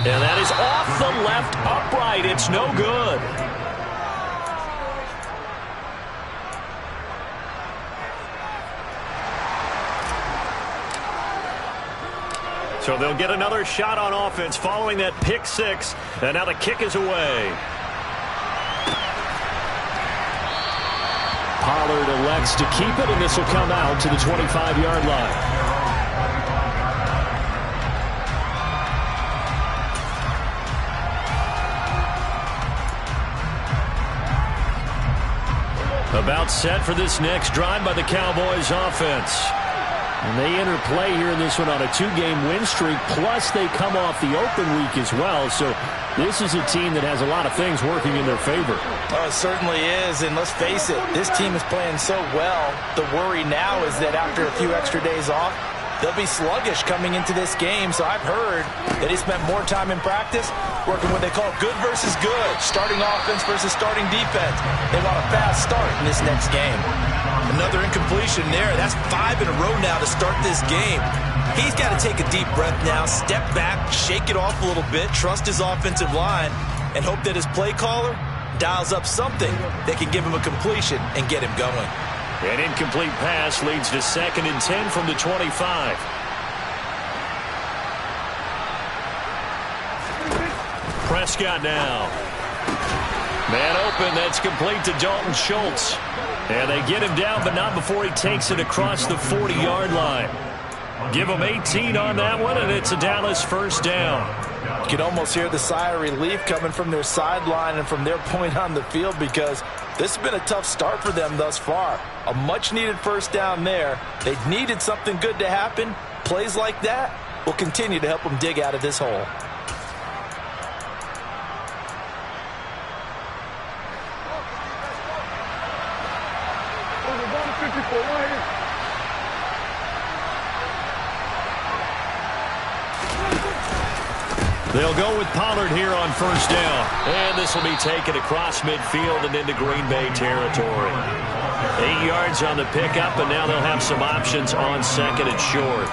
And that is off the left upright. It's no good. So they'll get another shot on offense following that pick six. And now the kick is away. Pollard elects to keep it, and this will come out to the 25-yard line. About set for this next drive by the Cowboys offense. And they enter play here in this one on a 2-game win streak, plus they come off the open week as well. So this is a team that has a lot of things working in their favor. Oh, it certainly is, and let's face it, this team is playing so well. The worry now is that after a few extra days off, they'll be sluggish coming into this game. So I've heard that he spent more time in practice working what they call good versus good, starting offense versus starting defense. They want a fast start in this next game. Another incompletion there. That's 5 in a row now to start this game. He's got to take a deep breath now, step back, shake it off a little bit, trust his offensive line, and hope that his play caller dials up something that can give him a completion and get him going. An incomplete pass leads to 2nd and 10 from the 25. Prescott now. Man open, that's complete to Dalton Schultz. And they get him down, but not before he takes it across the 40-yard line. Give him 18 on that one, and it's a Dallas first down. You can almost hear the sigh of relief coming from their sideline and from their point on the field, because this has been a tough start for them thus far. A much-needed first down there. They needed something good to happen. Plays like that will continue to help them dig out of this hole. They'll go with Pollard here on first down. And this will be taken across midfield and into Green Bay territory. 8 yards on the pickup, and now they'll have some options on 2nd and short.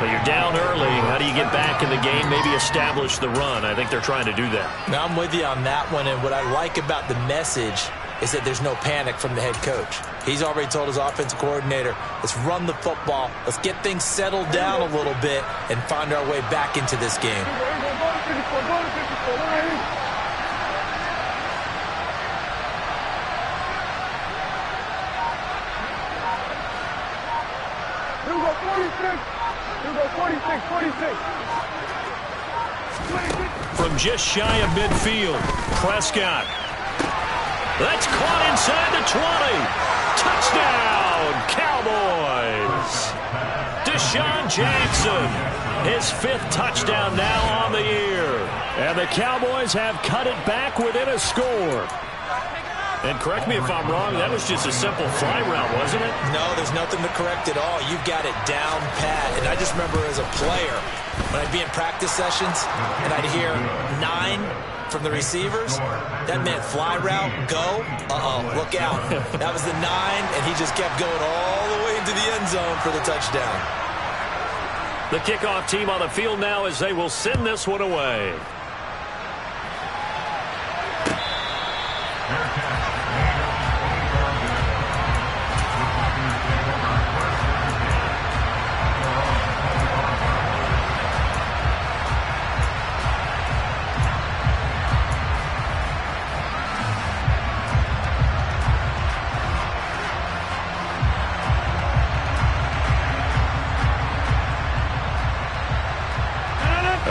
But you're down early. How do you get back in the game? Maybe establish the run. I think they're trying to do that. Now I'm with you on that one, and what I like about the message is that there's no panic from the head coach. He's already told his offensive coordinator, let's run the football, let's get things settled down a little bit and find our way back into this game. From just shy of midfield, Prescott. That's caught inside the 20. Touchdown, Cowboys. Deshaun Jackson, his 5th touchdown now on the year. And the Cowboys have cut it back within a score. And correct me if I'm wrong, that was just a simple fly route, wasn't it? No, there's nothing to correct at all. You've got it down pat. And I just remember as a player, when I'd be in practice sessions and I'd hear 9 from the receivers, that meant fly route, go, look out. That was the 9, and he just kept going all the way into the end zone for the touchdown. The kickoff team on the field now as they will send this one away.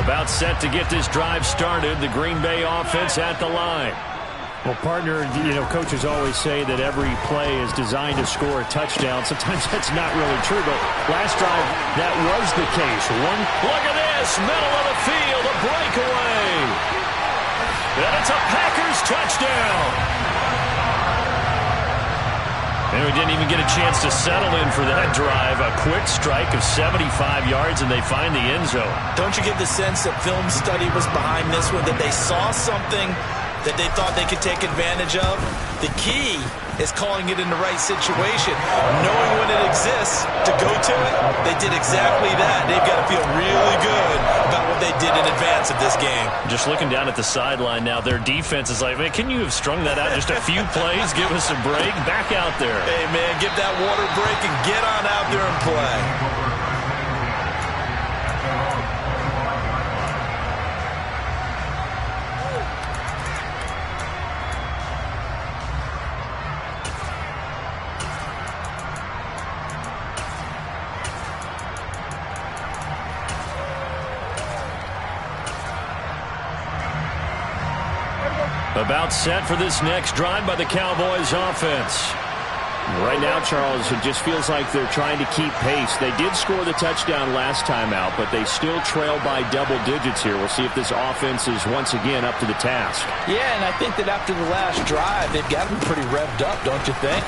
About set to get this drive started. The Green Bay offense at the line. Well, partner, coaches always say that every play is designed to score a touchdown. Sometimes that's not really true, but last drive, that was the case. Look at this, middle of the field, a breakaway. And it's a Packers touchdown. And we didn't even get a chance to settle in for that drive. A quick strike of 75 yards, and they find the end zone. Don't you get the sense that film study was behind this one, that they saw something that they thought they could take advantage of? The key is calling it in the right situation, knowing when it exists to go to it. They did exactly that. They've got to feel really good about what they did in advance of this game. Just looking down at the sideline now, their defense is like, man, can you have strung that out just a few plays? Give us a break. Back out there. Hey, man, give that water break and get on out there and play. About set for this next drive by the Cowboys offense. Right now, Charles, it just feels like they're trying to keep pace. They did score the touchdown last time out, but they still trail by double digits here. We'll see if this offense is once again up to the task. Yeah, and I think that after the last drive, they've got to be pretty revved up, don't you think?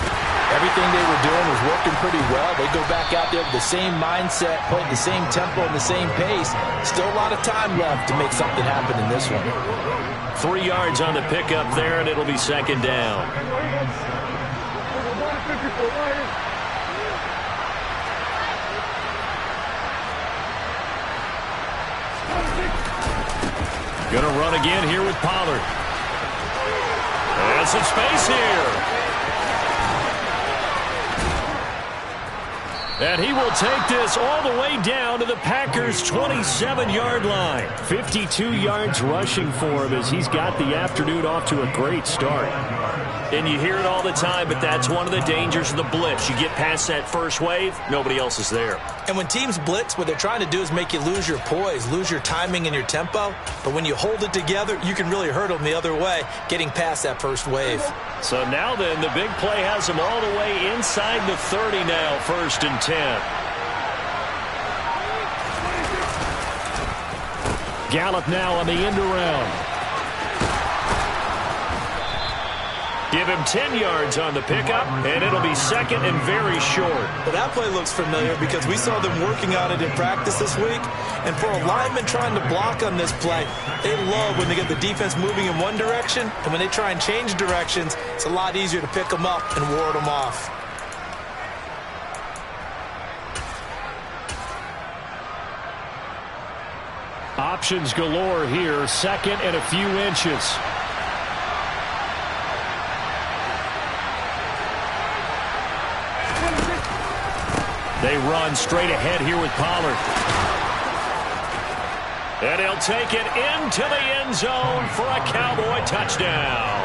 Everything they were doing was working pretty well. They go back out there with the same mindset, playing the same tempo and the same pace. Still a lot of time left to make something happen in this one. 3 yards on the pickup there, and it'll be second down. Gonna run again here with Pollard. And some space here. And he will take this all the way down to the Packers' 27-yard line. 52 yards rushing for him as he's got the afternoon off to a great start. And you hear it all the time, but that's one of the dangers of the blitz. You get past that first wave, nobody else is there. And when teams blitz, what they're trying to do is make you lose your poise, lose your timing and your tempo. But when you hold it together, you can really hurt them the other way, getting past that first wave. So now then, the big play has them all the way inside the 30 now, 1st and 10. Gallup now on the end around. Give him 10 yards on the pickup, and it'll be second and very short. Well, that play looks familiar because we saw them working on it in practice this week. And for a lineman trying to block on this play, they love when they get the defense moving in one direction. And when they try and change directions, it's a lot easier to pick them up and ward them off. Options galore here, second and a few inches. They run straight ahead here with Pollard. And he'll take it into the end zone for a Cowboy touchdown.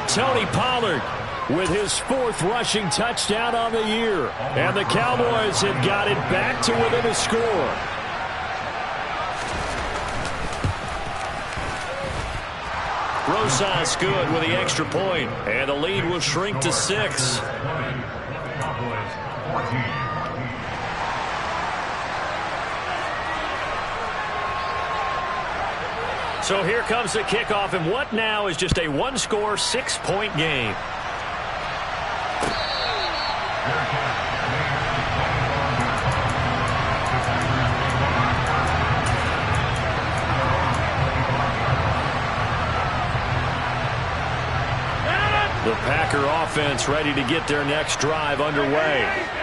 Tony Pollard with his 4th rushing touchdown on the year. And the Cowboys have got it back to within a score. Rosas good with the extra point. And the lead will shrink to 6. So here comes the kickoff, and what now is just a one-score, 6-point game. The Packer offense ready to get their next drive underway.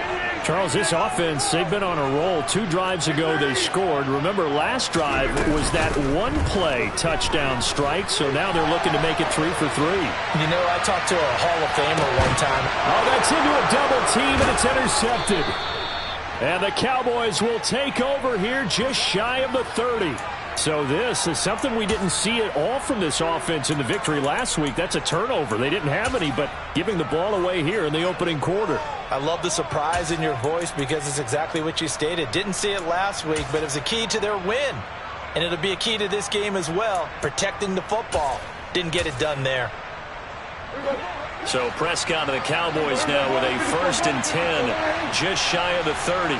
Charles, this offense, they've been on a roll. 2 drives ago they scored. Remember, last drive was that one-play touchdown strike, so now they're looking to make it 3 for 3. You know, I talked to a Hall of Famer one time. Oh, that's into a double team, and it's intercepted. And the Cowboys will take over here just shy of the 30. So this is something we didn't see at all from this offense in the victory last week. That's a turnover. They didn't have any, but giving the ball away here in the opening quarter. I love the surprise in your voice because it's exactly what you stated. Didn't see it last week, but it was a key to their win. And it'll be a key to this game as well, protecting the football. Didn't get it done there. So Prescott and the Cowboys now with a 1st and 10, just shy of the 30.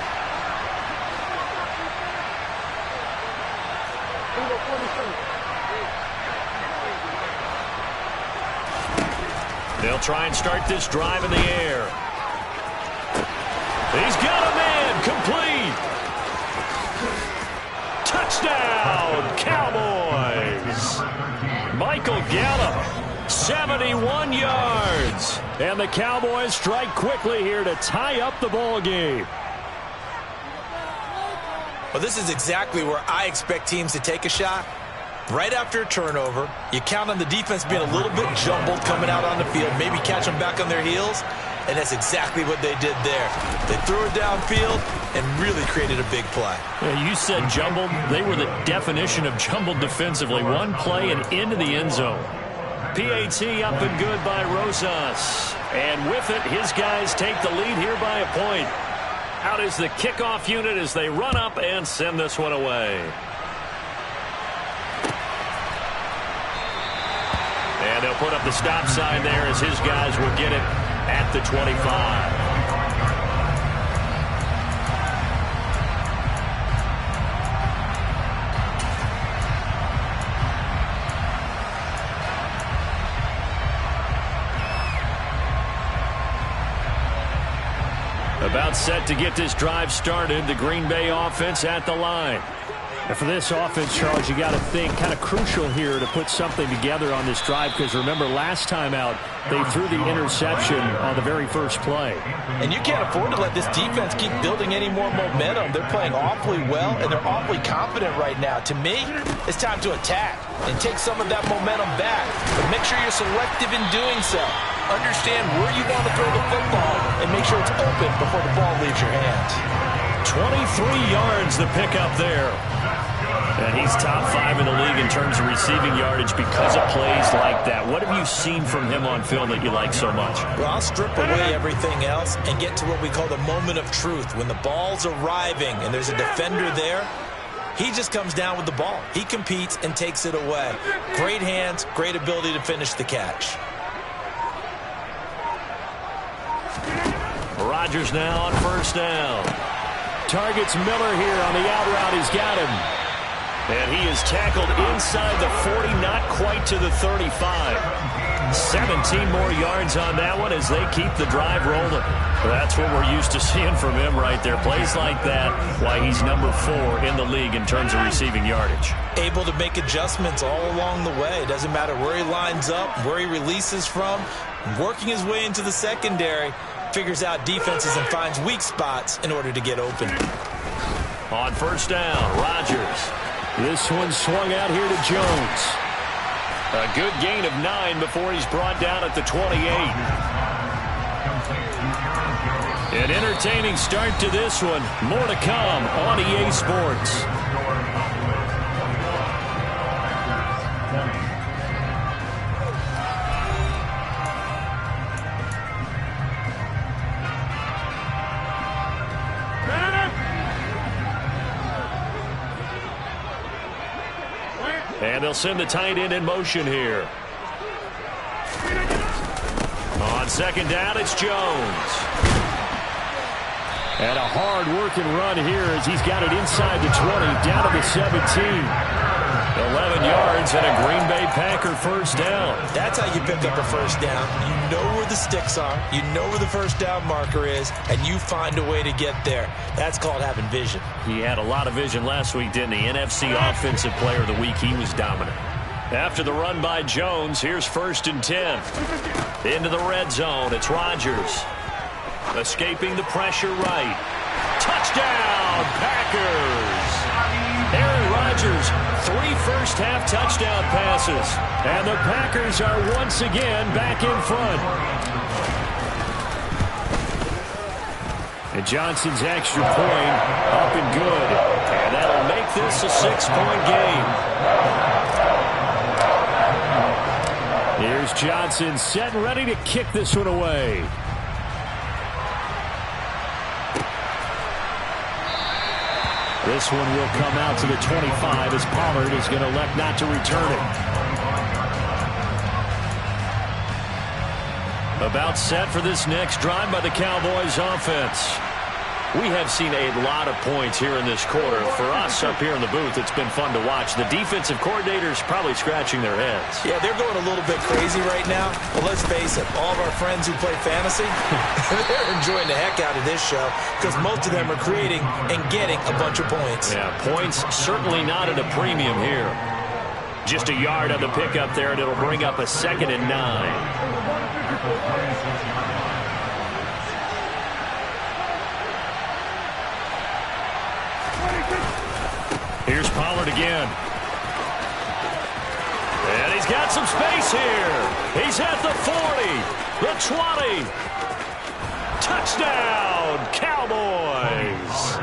They'll try and start this drive in the air. He's got a man, complete. Touchdown, Cowboys. Michael Gallup, 71 yards. And the Cowboys strike quickly here to tie up the ball game. Well, this is exactly where I expect teams to take a shot. Right after a turnover, you count on the defense being a little bit jumbled coming out on the field, maybe catch them back on their heels, and that's exactly what they did there. They threw it downfield and really created a big play. Yeah, you said jumbled. They were the definition of jumbled defensively. One play and into the end zone. PAT up and good by Rosas. And with it, his guys take the lead here by a point. Out is the kickoff unit as they run up and send this one away. And they'll put up the stop sign there as his guys will get it at the 25. About set to get this drive started. The Green Bay offense at the line. And for this offense, Charles, you got to think kind of crucial here to put something together on this drive, because remember last time out they threw the interception on the very first play. And you can't afford to let this defense keep building any more momentum. They're playing awfully well, and they're awfully confident right now. To me, it's time to attack and take some of that momentum back. But make sure you're selective in doing so. Understand where you want to throw the football and make sure it's open before the ball leaves your hands. 23 yards the pickup there. And he's top 5 in the league in terms of receiving yardage because of plays like that. What have you seen from him on film that you like so much? Well, I'll strip away everything else and get to what we call the moment of truth. When the ball's arriving and there's a defender there, he just comes down with the ball. He competes and takes it away. Great hands, great ability to finish the catch. Rodgers now on first down. Targets Miller here on the out route. He's got him. And he is tackled inside the 40, not quite to the 35. 17 more yards on that one as they keep the drive rolling. That's what we're used to seeing from him right there. Plays like that, why he's number 4 in the league in terms of receiving yardage. Able to make adjustments all along the way. Doesn't matter where he lines up, where he releases from. Working his way into the secondary, figures out defenses and finds weak spots in order to get open. On first down, Rodgers. This one swung out here to Jones. A good gain of 9 before he's brought down at the 28. An entertaining start to this one. More to come on EA Sports. And they'll send the tight end in motion here. On second down, it's Jones. And a hard-working run here as he's got it inside the 20, down to the 17. 11 yards and a Green Bay Packer first down. That's how you pick up a first down. You know where the sticks are, you know where the first down marker is, and you find a way to get there. That's called having vision. He had a lot of vision last week, didn't he? NFC Offensive Player of the Week. He was dominant. After the run by Jones, here's 1st and 10. Into the red zone, it's Rodgers. Escaping the pressure right. Touchdown, Packers! Aaron Rodgers, 3 first-half touchdown passes. And the Packers are once again back in front. And Johnson's extra point up and good. And that'll make this a 6-point game. Here's Johnson set and ready to kick this one away. This one will come out to the 25 as Pollard is going to elect not to return it. About set for this next drive by the Cowboys offense. We have seen a lot of points here in this quarter. For us up here in the booth, it's been fun to watch. The defensive coordinators probably scratching their heads. Yeah, they're going a little bit crazy right now. But let's face it, all of our friends who play fantasy, they're enjoying the heck out of this show because most of them are creating and getting a bunch of points. Yeah, points certainly not at a premium here. Just a yard on the pickup there, and it'll bring up a 2nd and 9. Pollard again. And he's got some space here. He's at the 40, the 20. Touchdown, Cowboys.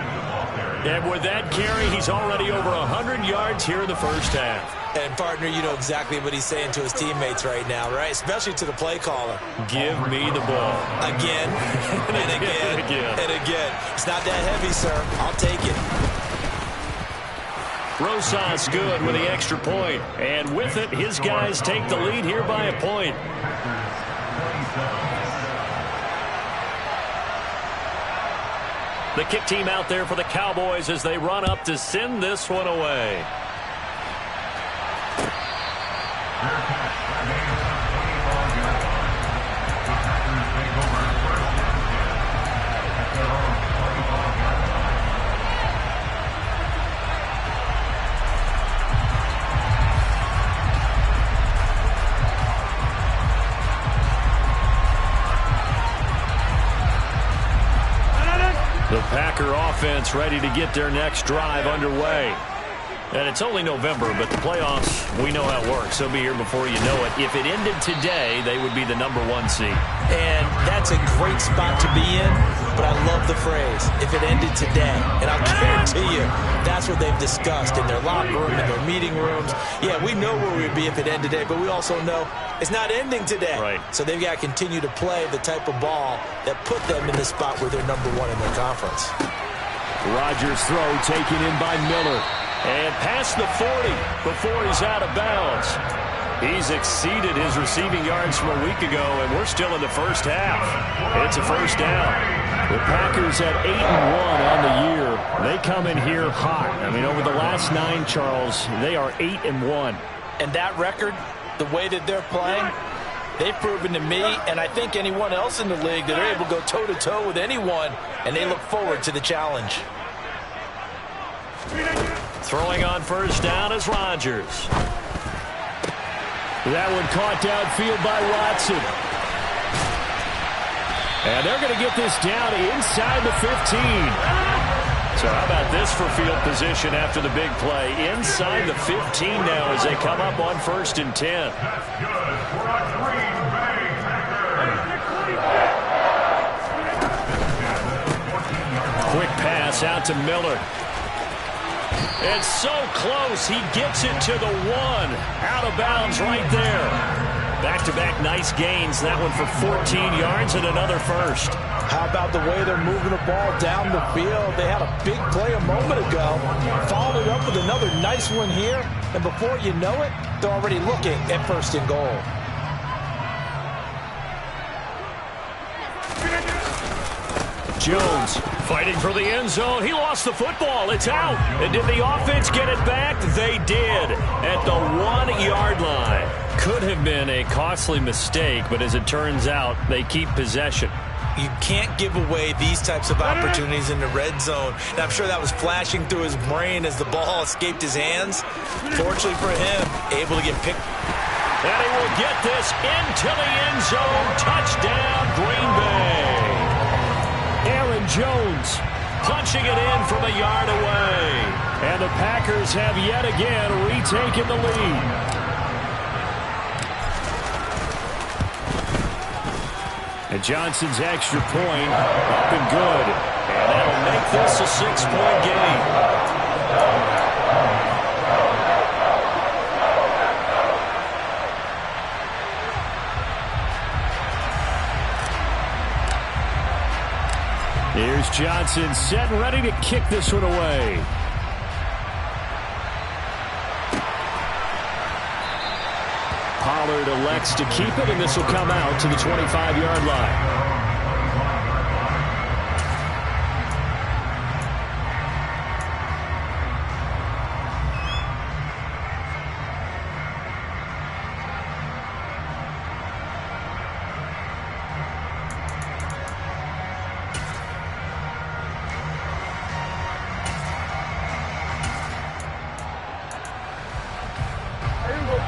And with that carry, he's already over 100 yards here in the first half. And, partner, you know exactly what he's saying to his teammates right now, right? Especially to the play caller. Give me the ball. Again, and again, and again. It's not that heavy, sir. I'll take it. Rosas good with the extra point. And with it, his guys take the lead here by a point. The kick team out there for the Cowboys as they run up to send this one away. The Packer offense ready to get their next drive underway. And it's only November, but the playoffs, we know how it works. They'll be here before you know it. If it ended today, they would be the #1 seed. And that's a great spot to be in, but I love the phrase, if it ended today. And I'll guarantee you, that's what they've discussed in their locker room, in their meeting rooms. Yeah, we know where we'd be if it ended today, but we also know it's not ending today. Right. So they've got to continue to play the type of ball that put them in the spot where they're #1 in their conference. Rodgers' throw taken in by Miller. And past the 40 before he's out of bounds. He's exceeded his receiving yards from a week ago, and we're still in the first half. It's a first down. The Packers at 8-1 on the year. They come in here hot. I mean, over the last 9, Charles, they are 8-1. And that record, the way that they're playing, they've proven to me, and I think anyone else in the league, that they're able to go toe-to-toe with anyone, and they look forward to the challenge. Throwing on first down is Rodgers. That one caught downfield by Watson. And they're going to get this down inside the 15. So how about this for field position after the big play? Inside the 15 now as they come up on 1st and 10. Quick pass out to Miller. It's so close. He gets it to the 1. Out of bounds right there. Back-to-back nice gains. That one for 14 yards and another first. How about the way they're moving the ball down the field? They had a big play a moment ago. Followed it up with another nice one here. And before you know it, they're already looking at 1st and goal. Jones fighting for the end zone. He lost the football. It's out. And did the offense get it back? They did at the 1-yard line. Could have been a costly mistake, but as it turns out, they keep possession. You can't give away these types of opportunities in the red zone. And I'm sure that was flashing through his brain as the ball escaped his hands. Fortunately for him, able to get picked. And he will get this into the end zone. Touchdown, Green Bay. Aaron Jones punching it in from a yard away. And the Packers have yet again retaken the lead. And Johnson's extra point up and good. And that'll make this a 6-point game. Here's Johnson set and ready to kick this one away. Pollard elects to keep it, and this will come out to the 25-yard line.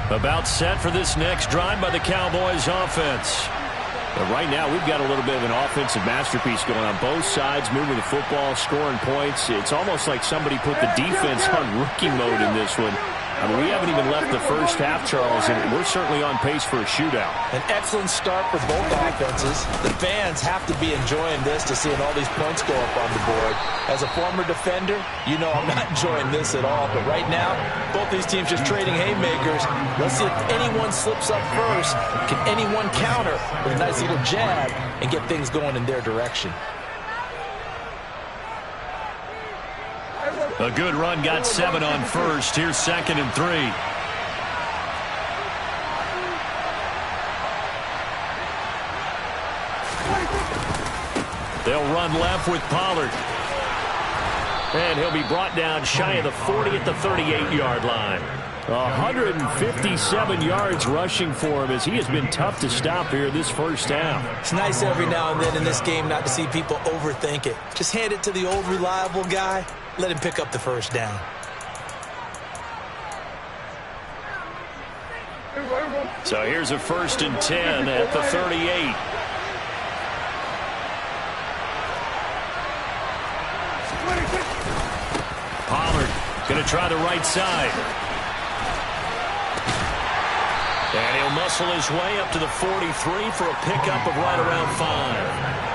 About set for this next drive by the Cowboys offense. But right now, we've got a little bit of an offensive masterpiece going on both sides, moving the football, scoring points. It's almost like somebody put the defense on rookie mode in this one. I mean, we haven't even left the first half, Charles, and we're certainly on pace for a shootout. An excellent start for both offenses. The fans have to be enjoying this to seeing all these points go up on the board. As a former defender, you know I'm not enjoying this at all. But right now, both these teams just trading haymakers. Let's see if anyone slips up first. Can anyone counter with a nice little jab and get things going in their direction? A good run, got 7 on first. Here's 2nd and 3. They'll run left with Pollard. And he'll be brought down shy of the 40 at the 38-yard line. 157 yards rushing for him as he has been tough to stop here this first half. It's nice every now and then in this game not to see people overthink it. Just hand it to the old reliable guy. Let him pick up the first down. So here's a 1st and 10 at the 38. Pollard going to try the right side. And he'll muscle his way up to the 43 for a pickup of right around 5.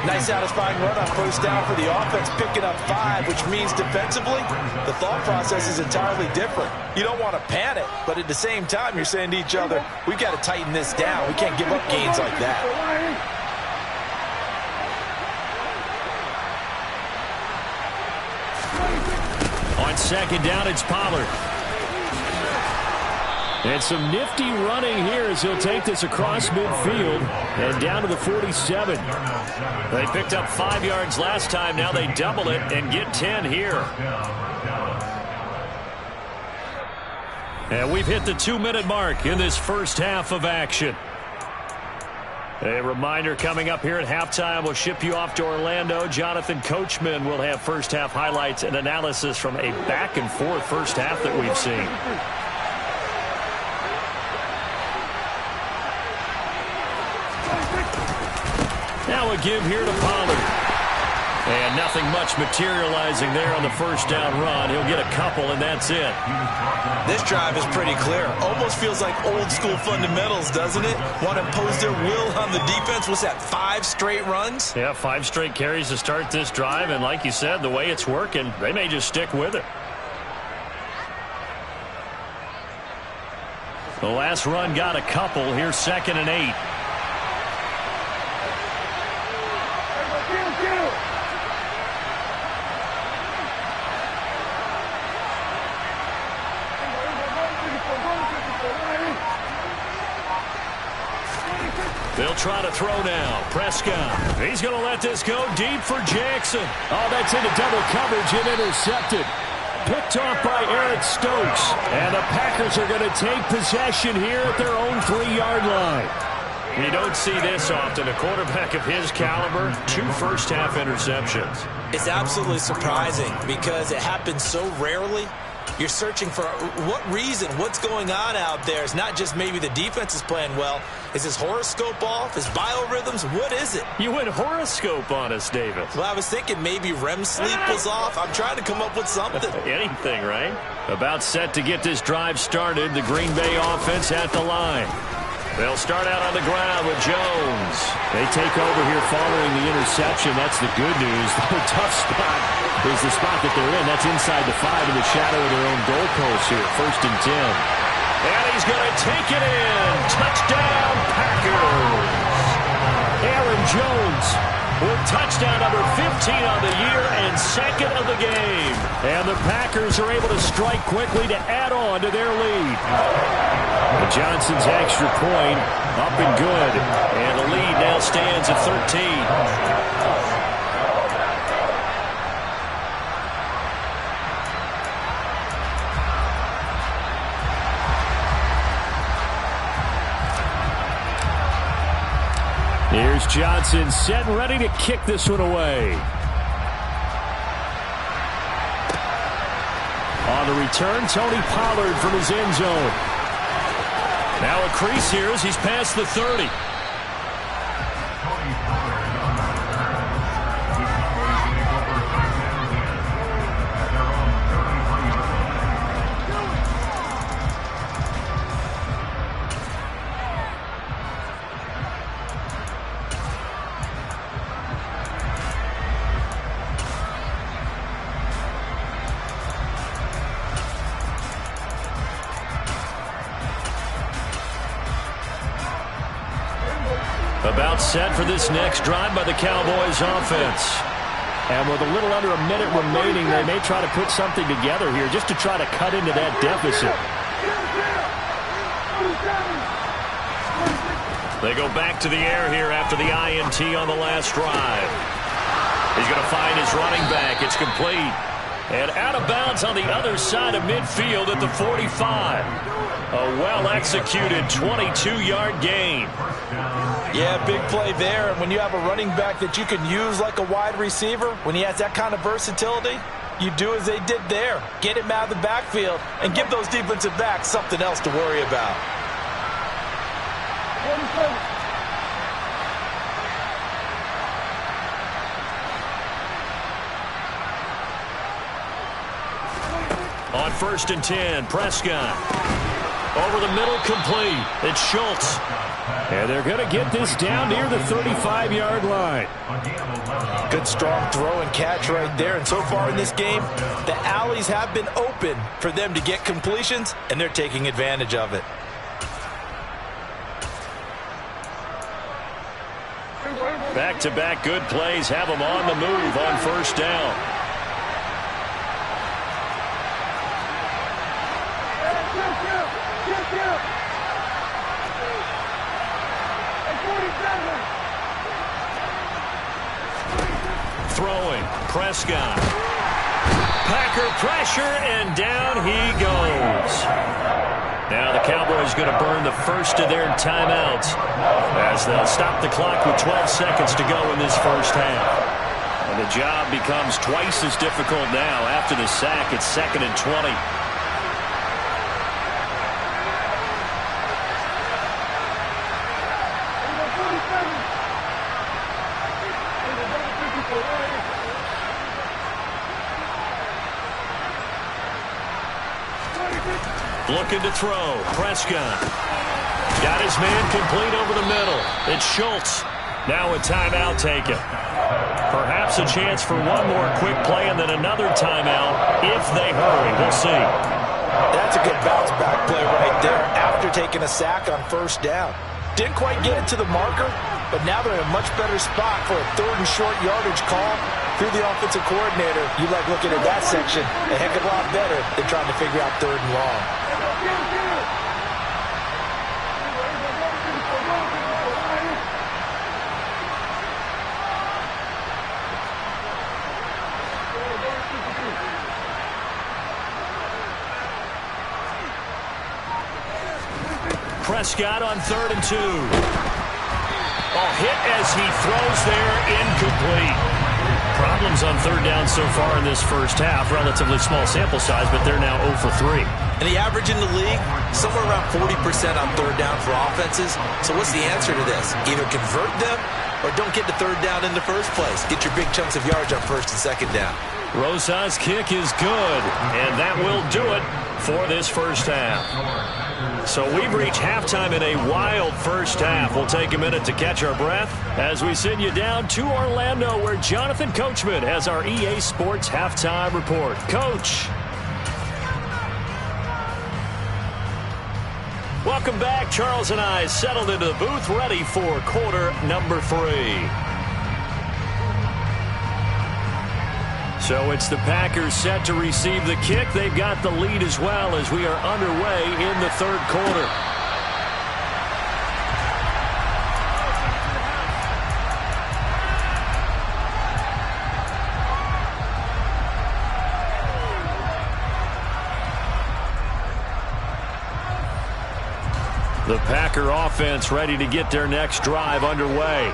Nice satisfying run on first down for the offense, picking up 5, which means defensively, the thought process is entirely different. You don't want to panic, but at the same time, you're saying to each other, we've got to tighten this down. We can't give up gains like that. On 2nd down, it's Pollard. And some nifty running here as he'll take this across midfield and down to the 47. They picked up 5 yards last time. Now they double it and get 10 here. And we've hit the 2-minute mark in this first half of action. A reminder coming up here at halftime, we'll ship you off to Orlando. Jonathan Coachman will have first half highlights and analysis from a back-and-forth first half that we've seen. Now a give here to Pollard. And nothing much materializing there on the first down run. He'll get a couple, and that's it. This drive is pretty clear. Almost feels like old school fundamentals, doesn't it? Want to impose their will on the defense. What's that, 5 straight runs? Yeah, 5 straight carries to start this drive. And like you said, the way it's working, they may just stick with it. The last run got a couple. Here's 2nd and 8. They'll try to throw now. Prescott. He's going to let this go deep for Jackson. Oh, that's into double coverage and intercepted. Picked off by Eric Stokes. And the Packers are going to take possession here at their own 3-yard line. You don't see this often. A quarterback of his caliber, 2 first-half interceptions. It's absolutely surprising because it happens so rarely. You're searching for what reason, what's going on out there. It's not just maybe the defense is playing well. Is his horoscope off? His biorhythms? What is it? You went horoscope on us, David. Well, I was thinking maybe REM sleep was off. I'm trying to come up with something. Anything, right? About set to get this drive started. The Green Bay offense at the line. They'll start out on the ground with Jones. They take over here following the interception. That's the good news. The tough spot is the spot that they're in. That's inside the 5 in the shadow of their own goalpost here. 1st and 10. And he's going to take it in. Touchdown, Packers. Aaron Jones with touchdown number 15 on the year and 2nd of the game. And the Packers are able to strike quickly to add on to their lead. And Johnson's extra point up and good. And the lead now stands at 13. Here's Johnson set and ready to kick this one away. On the return, Tony Pollard from his end zone. Now a crease here as he's past the 30. About set for this next drive by the Cowboys offense. And with a little under a minute remaining, they may try to put something together here just to try to cut into that deficit. They go back to the air here after the INT on the last drive. He's going to find his running back. It's complete. And out of bounds on the other side of midfield at the 45. A well-executed 22-yard gain. Yeah, big play there. And when you have a running back that you can use like a wide receiver, when he has that kind of versatility, you do as they did there. Get him out of the backfield and give those defensive backs something else to worry about. On 1st and 10, Prescott. Over the middle, complete. It's Schultz. And they're going to get this down near the 35-yard line. Good strong throw and catch right there. And so far in this game, the alleys have been open for them to get completions, and they're taking advantage of it. Back-to-back good plays have them on the move on 1st down. Throwing, Prescott. Packer pressure, and down he goes. Now the Cowboys going to burn the first of their timeouts as they'll stop the clock with 12 seconds to go in this first half. And the job becomes twice as difficult now after the sack. It's 2nd and 20. Looking to throw. Prescott. Got his man complete over the middle. It's Schultz. Now a timeout taken. Perhaps a chance for one more quick play and then another timeout if they hurry. We'll see. That's a good bounce back play right there after taking a sack on 1st down. Didn't quite get it to the marker, but now they're in a much better spot for a 3rd and short yardage call. Through the offensive coordinator, you like looking at that section a heck of a lot better than trying to figure out 3rd and long. Prescott on 3rd and 2. Hit as he throws there, incomplete. Problems on 3rd down so far in this first half. Relatively small sample size, but they're now 0 for 3. And the average in the league, somewhere around 40% on 3rd down for offenses. So what's the answer to this? Either convert them or don't get to 3rd down in the first place. Get your big chunks of yards on 1st and 2nd down. Rosa's kick is good, and that will do it for this first half. So we've reached halftime in a wild first half. We'll take a minute to catch our breath as we send you down to Orlando, where Jonathan Coachman has our EA Sports halftime report. Coach. Welcome back. Charles and I settled into the booth, ready for quarter number 3. So it's the Packers set to receive the kick. They've got the lead as well as we are underway in the 3rd quarter. The Packer offense ready to get their next drive underway.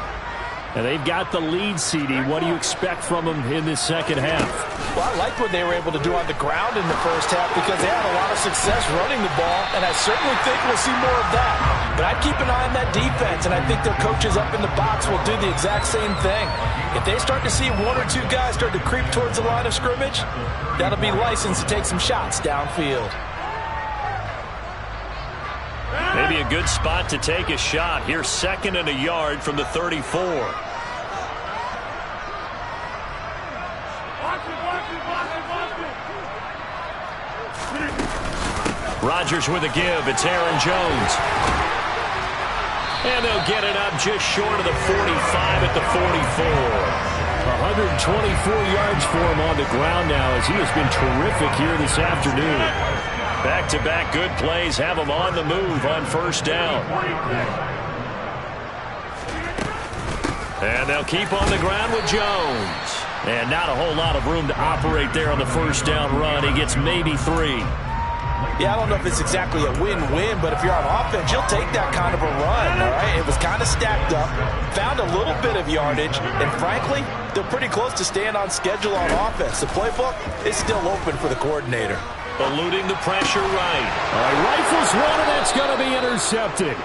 And they've got the lead, CD. What do you expect from them in this second half? Well, I liked what they were able to do on the ground in the first half because they had a lot of success running the ball, and I certainly think we'll see more of that. But I'd keep an eye on that defense, and I think their coaches up in the box will do the exact same thing. If they start to see 1 or 2 guys start to creep towards the line of scrimmage, that'll be licensed to take some shots downfield. Maybe a good spot to take a shot. Here, 2nd and a yard from the 34. Rodgers with a give. It's Aaron Jones. And they'll get it up just short of the 45 at the 44. 124 yards for him on the ground now as he has been terrific here this afternoon. Back-to-back good plays have him on the move on first down. And they'll keep on the ground with Jones. And not a whole lot of room to operate there on the first down run. He gets maybe 3. Yeah, I don't know if it's exactly a win-win, but if you're on offense, you'll take that kind of a run, all right? It was kind of stacked up, found a little bit of yardage, and frankly, they're pretty close to staying on schedule on offense. The playbook is still open for the coordinator. Eluding the pressure right. All right, rifles one, and that's going to be intercepted.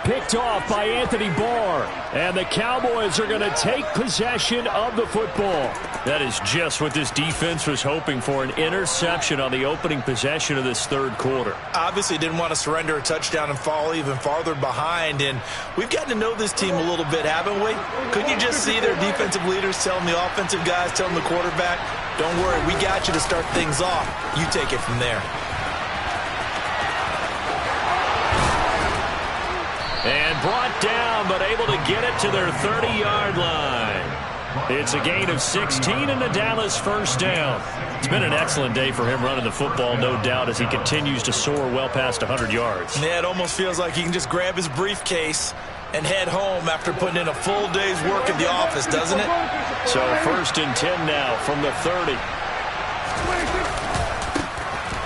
Picked off by Anthony Barr. And the Cowboys are going to take possession of the football. That is just what this defense was hoping for, an interception on the opening possession of this third quarter. Obviously didn't want to surrender a touchdown and fall even farther behind. And we've gotten to know this team a little bit, haven't we? Couldn't you just see their defensive leaders telling the offensive guys, telling the quarterback, don't worry, we got you to start things off. You take it from there. And brought down, but able to get it to their 30-yard line. It's a gain of 16 and the Dallas first down. It's been an excellent day for him running the football, no doubt, as he continues to soar well past 100 yards. Yeah, it almost feels like he can just grab his briefcase and head home after putting in a full day's work at the office, doesn't it? So 1st and 10 now from the 30.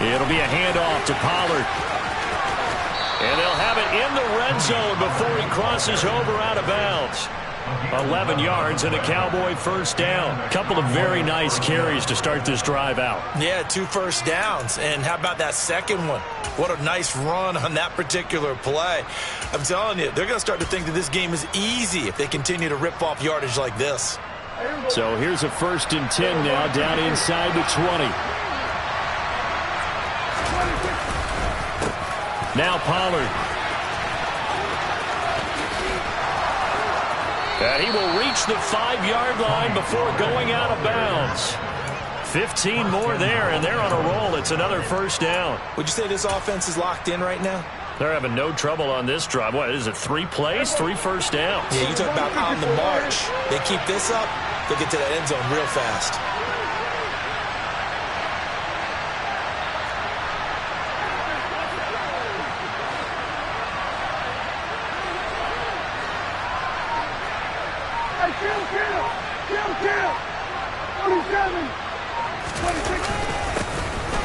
It'll be a handoff to Pollard. And they'll have it in the red zone before he crosses over out of bounds. 11 yards and a Cowboy first down. A couple of very nice carries to start this drive out. Yeah, 2 first downs. And how about that second one? What a nice run on that particular play. I'm telling you, they're going to start to think that this game is easy if they continue to rip off yardage like this. So here's a 1st and 10 now down inside the 20. Now Pollard. And he will reach the 5-yard line before going out of bounds. 15 more there, and they're on a roll. It's another first down. Would you say this offense is locked in right now? They're having no trouble on this drive. What is it, 3 plays, 3 first downs? Yeah, you talk about on the march. They keep this up, they'll get to that end zone real fast.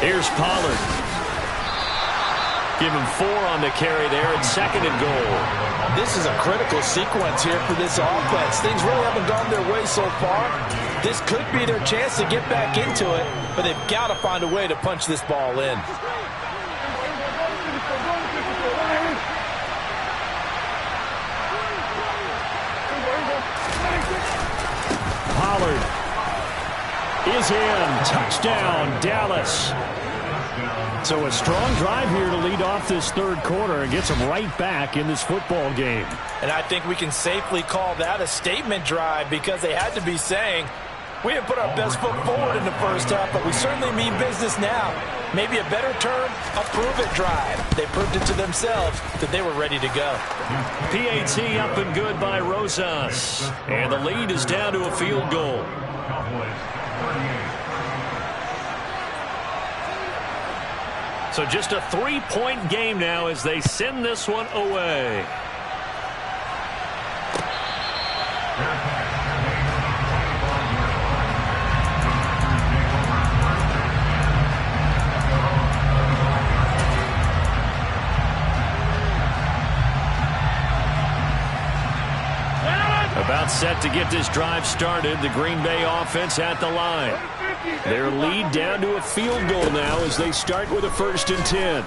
Here's Pollard. Give him 4 on the carry there. It's 2nd and goal. This is a critical sequence here for this offense. Things really haven't gone their way so far. This could be their chance to get back into it, but they've got to find a way to punch this ball in. Pollard is in. Touchdown, Dallas. So a strong drive here to lead off this third quarter and gets them right back in this football game. And I think we can safely call that a statement drive because they had to be saying, we have put our best foot forward in the first half, but we certainly mean business now. Maybe a better term, a prove-it drive. They proved it to themselves that they were ready to go. PAT up and good by Rosas. And the lead is down to a field goal. So just a 3-point game now as they send this one away. About set to get this drive started. The Green Bay offense at the line. Their lead down to a field goal now as they start with a 1st and 10.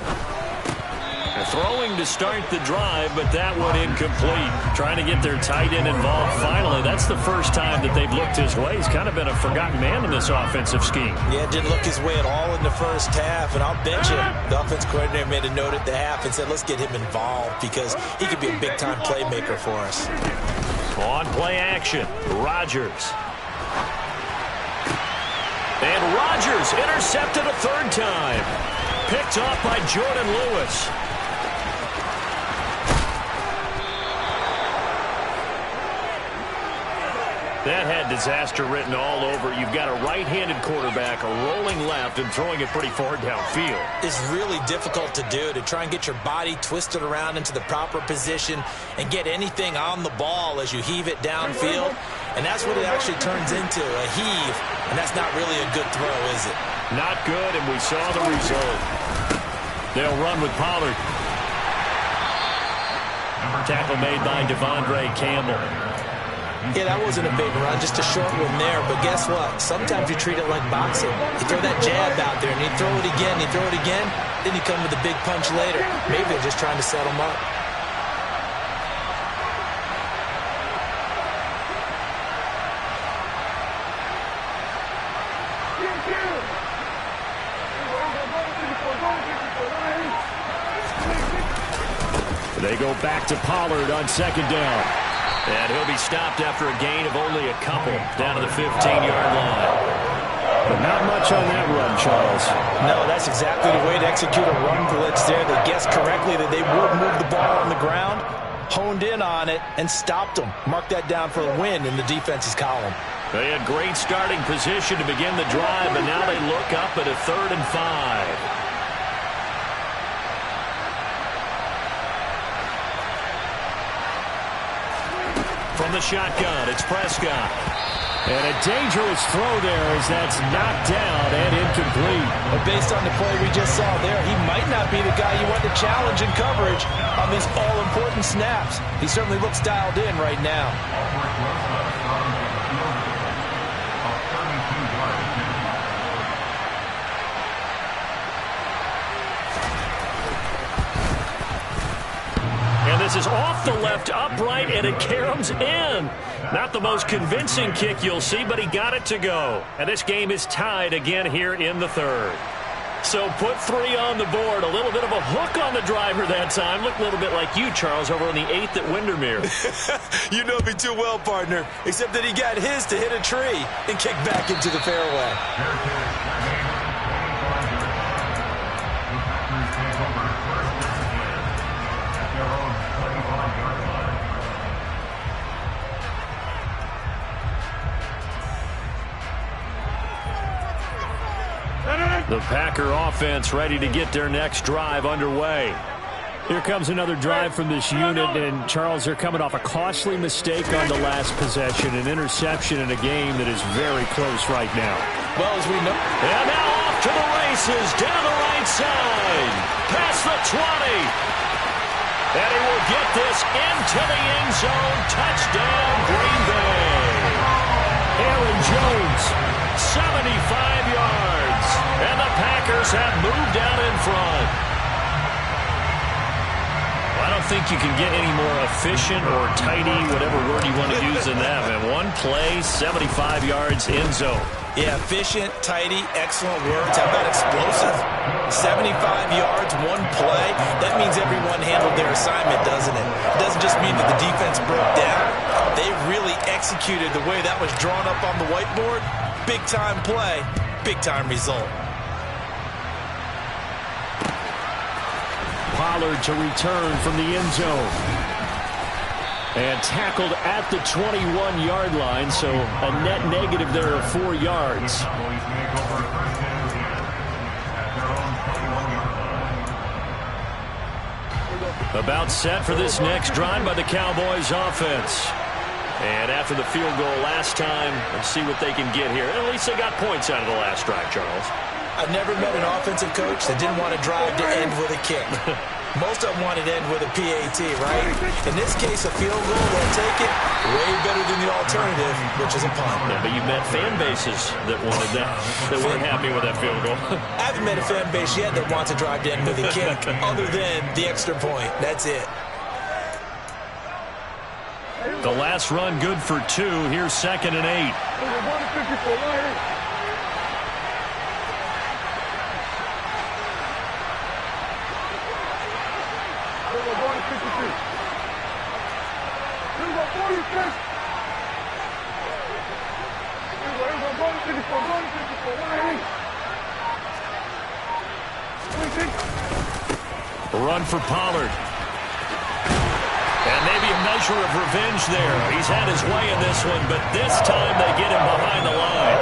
They're throwing to start the drive, but that one incomplete. Trying to get their tight end involved finally. That's the first time that they've looked his way. He's kind of been a forgotten man in this offensive scheme. Yeah, didn't look his way at all in the first half, and I'll bet you the offense coordinator made a note at the half and said, let's get him involved because he could be a big-time playmaker for us. On play action, Rodgers. And Rodgers intercepted a 3rd time. Picked off by Jordan Lewis. That had disaster written all over it. You've got a right-handed quarterback, a rolling left, and throwing it pretty far downfield. It's really difficult to do, to try and get your body twisted around into the proper position and get anything on the ball as you heave it downfield. And that's what it actually turns into, a heave. And that's not really a good throw, is it? Not good, and we saw the result. They'll run with Pollard. Tackle made by Devondre Campbell. Yeah, that wasn't a big run, just a short one there. But guess what? Sometimes you treat it like boxing. You throw that jab out there, and you throw it again, you throw it again, then you come with a big punch later. Maybe they're just trying to set them up. They go back to Pollard on second down. And he'll be stopped after a gain of only a couple down to the 15-yard line. But not much on that run, Charles. No, that's exactly the way to execute a run blitz there. They guessed correctly that they would move the ball on the ground, honed in on it, and stopped them. Mark that down for a win in the defense's column. They had great starting position to begin the drive, but now they look up at a 3rd and 5. From the shotgun, it's Prescott. And a dangerous throw there as that's knocked down and incomplete. But based on the play we just saw there, he might not be the guy you want to challenge in coverage on these all-important snaps. He certainly looks dialed in right now. This is off the left upright, and it caroms in. Not the most convincing kick you'll see, but he got it to go. And this game is tied again here in the 3rd. So put 3 on the board. A little bit of a hook on the driver that time. Looked a little bit like you, Charles, over on the 8th at Windermere. You know me too well, partner. Except that he got his to hit a tree and kick back into the fairway. The Packer offense ready to get their next drive underway. Here comes another drive from this unit, and Charles, they're coming off a costly mistake on the last possession, an interception in a game that is very close right now. Well, as we know. And now off to the races, down the right side, past the 20. And he will get this into the end zone. Touchdown, Green Bay. Aaron Jones, 75 yards. And the Packers have moved out in front. I don't think you can get any more efficient or tidy, whatever word you want to use in that, man. One play, 75 yards, end zone. Yeah, efficient, tidy, excellent words. How about explosive? 75 yards, one play. That means everyone handled their assignment, doesn't it? It doesn't just mean that the defense broke down. They really executed the way that was drawn up on the whiteboard. Big-time play, big-time result. Pollard to return from the end zone. And tackled at the 21-yard line, so a net negative there of 4 yards. About set for this next drive by the Cowboys offense. And after the field goal last time, let's see what they can get here. At least they got points out of the last drive, Charles. I've never met an offensive coach that didn't want to drive to end with a kick. Most of them wanted to end with a PAT, right? In this case, a field goal, they'll take it. Way better than the alternative, which is a punt. Yeah, but you've met fan bases that wanted that, that weren't happy with that field goal. I haven't met a fan base yet that wants to drive to end with a kick, other than the extra point. That's it. The last run good for 2. Here's 2nd and 8. A run for Pollard. And maybe a measure of revenge there. He's had his way in this one, but this time they get him behind the line.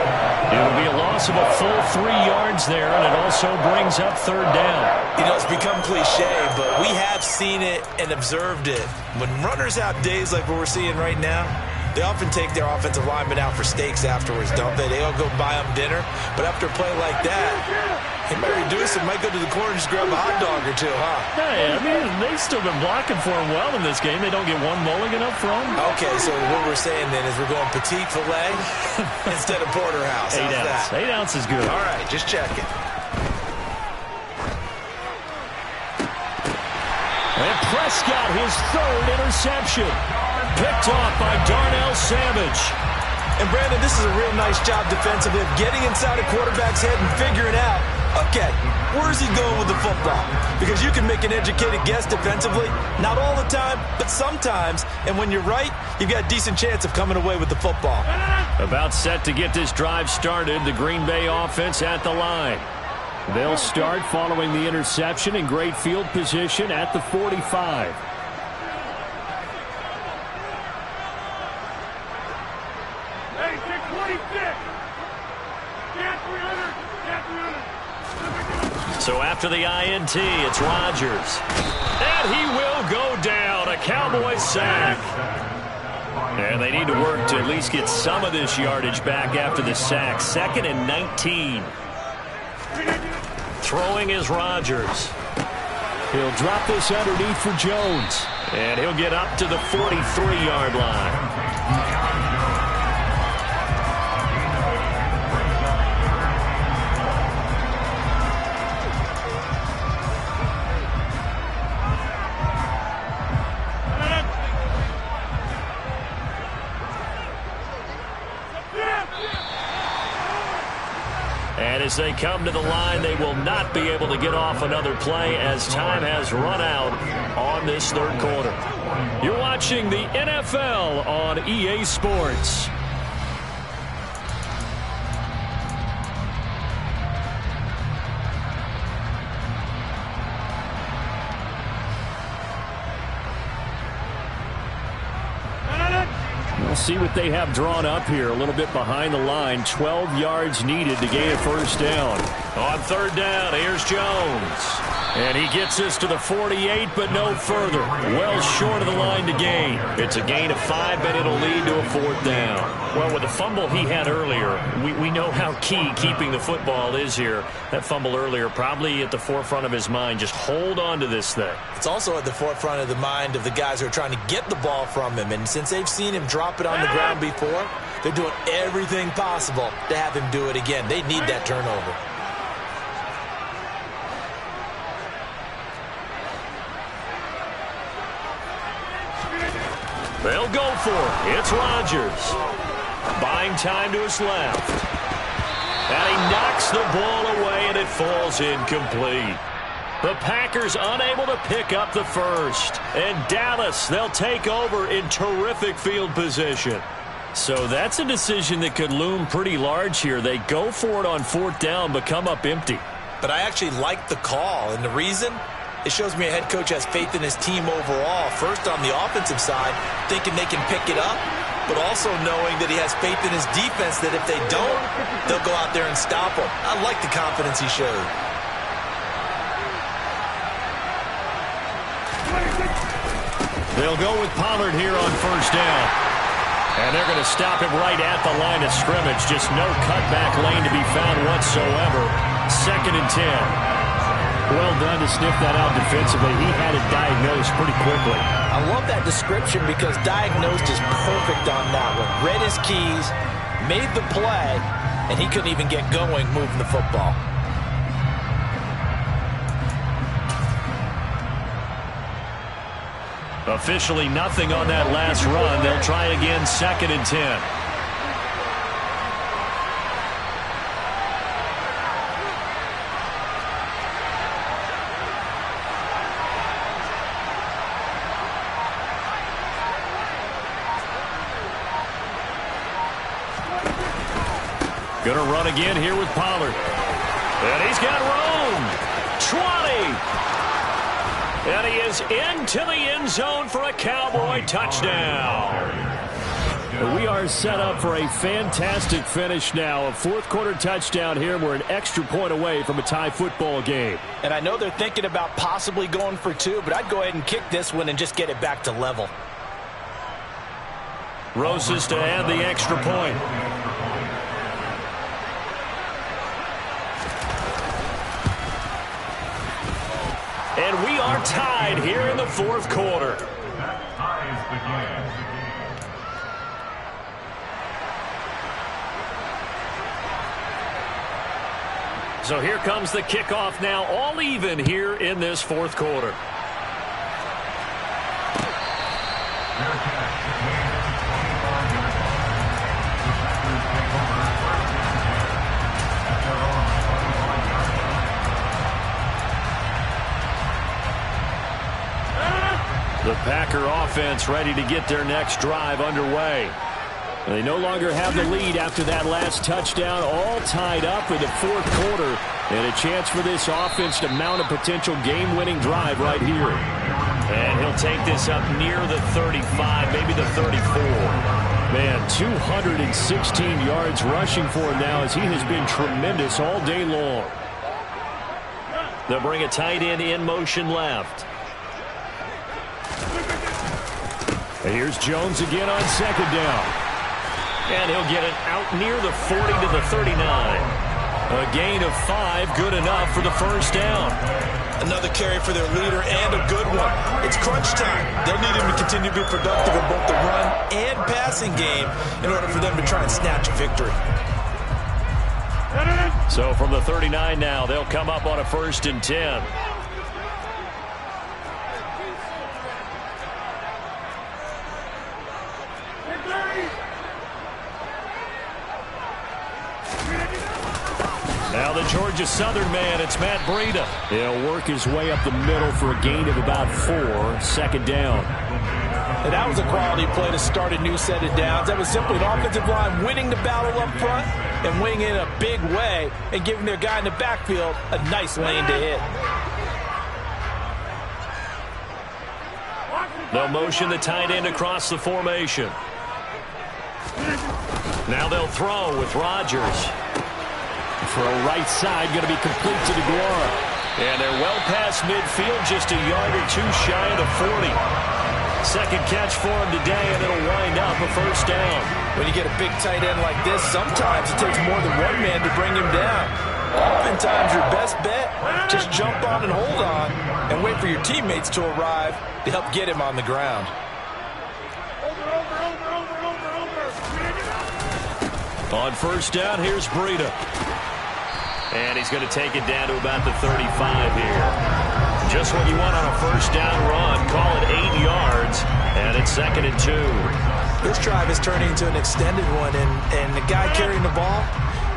It'll be a loss of a full 3 yards there, and it also brings up third down. You know, it's become cliche, but we have seen it and observed it. When runners have days like what we're seeing right now, they often take their offensive linemen out for steaks afterwards, don't they? They all go buy them dinner. But after a play like that, he might reduce it, might go to the corner and just grab a hot dog or two, huh? Hey, I mean, they've still been blocking for him well in this game. They don't get one mulligan up front. Okay, so what we're saying then is we're going petite filet instead of porterhouse. 8 ounce. That? 8 ounce is good. All right, just checking. And Prescott, his third interception. Picked off by Darnell Savage. And, Brandon, this is a real nice job defensively of getting inside a quarterback's head and figuring out, okay, where's he going with the football? Because you can make an educated guess defensively, not all the time, but sometimes. And when you're right, you've got a decent chance of coming away with the football. About set to get this drive started, the Green Bay offense at the line. They'll start following the interception in great field position at the 45. So after the INT, it's Rodgers. And he will go down. A Cowboys sack. And they need to work to at least get some of this yardage back after the sack. 2nd and 19. Throwing is Rodgers. He'll drop this underneath for Jones. And he'll get up to the 43-yard line. And as they come to the line, they will not be able to get off another play as time has run out on this third quarter. You're watching the NFL on EA Sports. We'll see what they have drawn up here. A little bit behind the line. 12 yards needed to gain a first down. On third down, here's Jones. And he gets us to the 48, but no further. Well short of the line to gain. It's a gain of 5, but it'll lead to a fourth down. Well, with the fumble he had earlier, we know how key keeping the football is here. That fumble earlier probably at the forefront of his mind. Just hold on to this thing. It's also at the forefront of the mind of the guys who are trying to get the ball from him. And since they've seen him drop it on the ground before, they're doing everything possible to have him do it again. They need that turnover. They'll go for it. It's Rodgers. Buying time to his left. And he knocks the ball away, and it falls incomplete. The Packers unable to pick up the first. And Dallas, they'll take over in terrific field position. So that's a decision that could loom pretty large here. They go for it on fourth down, but come up empty. But I actually like the call, and the reason? It shows me a head coach has faith in his team overall. First on the offensive side, thinking they can pick it up, but also knowing that he has faith in his defense that if they don't, they'll go out there and stop them. I like the confidence he showed. They'll go with Pollard here on first down. And they're going to stop him right at the line of scrimmage. Just no cutback lane to be found whatsoever. 2nd and 10. Well done to sniff that out defensively. He had it diagnosed pretty quickly. I love that description because diagnosed is perfect on that one. Read his keys, made the play, and he couldn't even get going moving the football. Officially nothing on that last run. They'll try again 2nd and 10. Going to run again here with Pollard. And he's got room. 20. And he is into the end zone for a Cowboy touchdown. We are set up for a fantastic finish now. A fourth-quarter touchdown here. We're an extra point away from a tie football game. And I know they're thinking about possibly going for two, but I'd go ahead and kick this one and just get it back to level. Roses to add the extra point. And we are tied here in the fourth quarter. So here comes the kickoff now, all even here in this fourth quarter. The Packer offense ready to get their next drive underway. They no longer have the lead after that last touchdown, all tied up in the fourth quarter, and a chance for this offense to mount a potential game-winning drive right here. And he'll take this up near the 35, maybe the 34. Man, 216 yards rushing for him now as he has been tremendous all day long. They'll bring a tight end in motion left. And here's Jones again on second down. And he'll get it out near the 40 to the 39. A gain of 5, good enough for the first down. Another carry for their leader and a good one. It's crunch time. They'll need him to continue to be productive in both the run and passing game in order for them to try and snatch a victory. So from the 39 now, they'll come up on a 1st and 10. Now the Georgia Southern man, it's Matt Breida. He'll work his way up the middle for a gain of about 4, second down. And that was a quality play to start a new set of downs. That was simply an offensive line winning the battle up front and winning in a big way and giving their guy in the backfield a nice lane to hit. They'll motion the tight end across the formation. Now they'll throw with Rodgers. For a right side, going to be complete to DeGuara. And they're well past midfield, just a yard or two shy of the 40. Second catch for him today, and it'll wind up a first down. When you get a big tight end like this, sometimes it takes more than one man to bring him down. Oftentimes, your best bet, just jump on and hold on and wait for your teammates to arrive to help get him on the ground. On first down, here's Breida. And he's going to take it down to about the 35 here. Just what you want on a first down run. Call it 8 yards. And it's 2nd and 2. This drive is turning into an extended one. And the guy carrying the ball,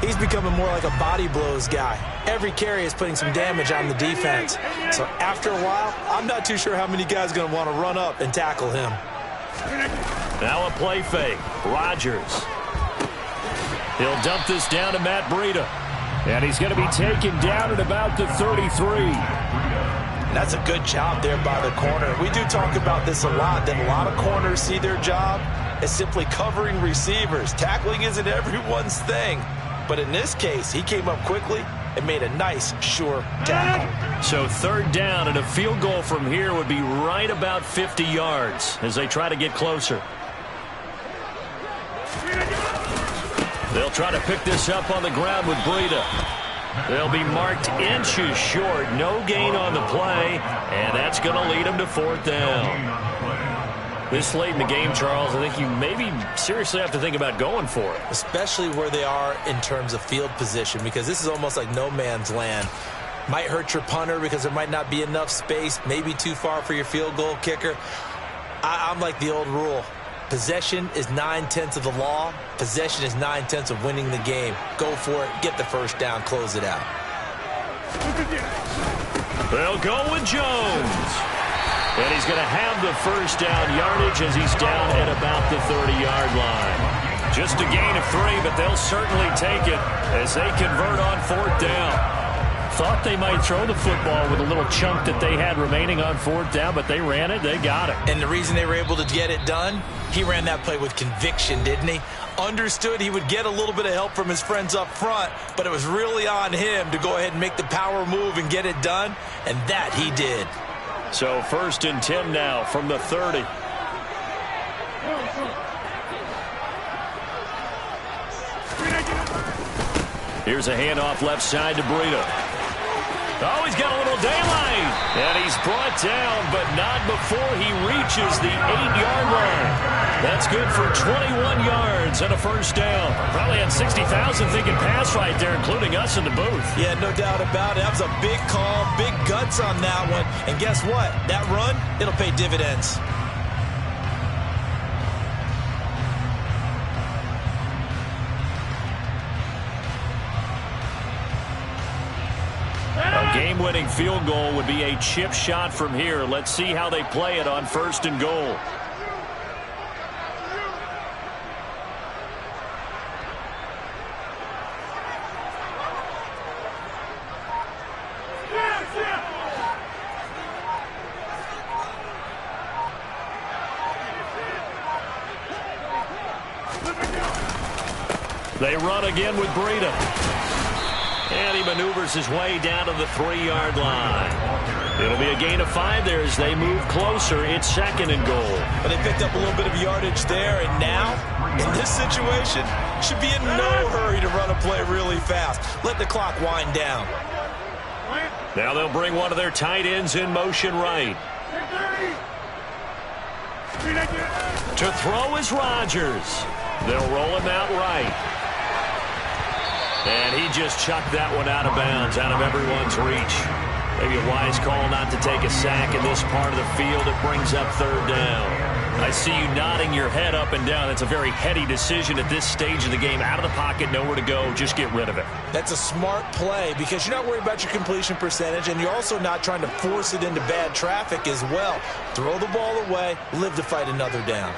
he's becoming more like a body blows guy. Every carry is putting some damage on the defense. So after a while, I'm not too sure how many guys are going to want to run up and tackle him. Now a play fake. Rodgers. He'll dump this down to Matt Breida. And he's going to be taken down at about the 33. That's a good job there by the corner. We do talk about this a lot, that a lot of corners see their job as simply covering receivers. Tackling isn't everyone's thing. But in this case, he came up quickly and made a nice, sure tackle. So third down, and a field goal from here would be right about 50 yards as they try to get closer. They'll try to pick this up on the ground with Breida. They'll be marked inches short. No gain on the play, and that's going to lead them to fourth down. This late in the game, Charles, I think you maybe seriously have to think about going for it. Especially where they are in terms of field position, because this is almost like no man's land. Might hurt your punter because there might not be enough space, maybe too far for your field goal kicker. I'm like the old rule. Possession is 9/10 of the law. Possession is 9/10 of winning the game. Go for it. Get the first down. Close it out. They'll go with Jones. And he's going to have the first down yardage as he's down at about the 30-yard line. Just a gain of 3, but they'll certainly take it as they convert on fourth down. Thought they might throw the football with a little chunk that they had remaining on fourth down, but they ran it. They got it. And the reason they were able to get it done, he ran that play with conviction, didn't he? Understood he would get a little bit of help from his friends up front, but it was really on him to go ahead and make the power move and get it done, and that he did. So 1st and 10 now from the 30. Here's a handoff left side to Breida. Oh, he's got a little daylight. And he's brought down, but not before he reaches the 8-yard line. That's good for 21 yards and a first down. Probably had 60,000 thinking pass right there, including us in the booth. Yeah, no doubt about it. That was a big call, big guts on that one. And guess what? That run, it'll pay dividends. A game-winning field goal would be a chip shot from here. Let's see how they play it on 1st and goal. They run again with Breida. And he maneuvers his way down to the 3-yard line. It'll be a gain of 5 there as they move closer. It's 2nd and goal. But they picked up a little bit of yardage there, and now, in this situation, should be in no hurry to run a play really fast. Let the clock wind down. Now they'll bring one of their tight ends in motion right. To throw is Rodgers. They'll roll him out right. And he just chucked that one out of bounds, out of everyone's reach. Maybe a wise call not to take a sack in this part of the field. It brings up 3rd down. I see you nodding your head up and down. It's a very heady decision at this stage of the game. Out of the pocket, nowhere to go. Just get rid of it. That's a smart play because you're not worried about your completion percentage, and you're also not trying to force it into bad traffic as well. Throw the ball away, live to fight another down.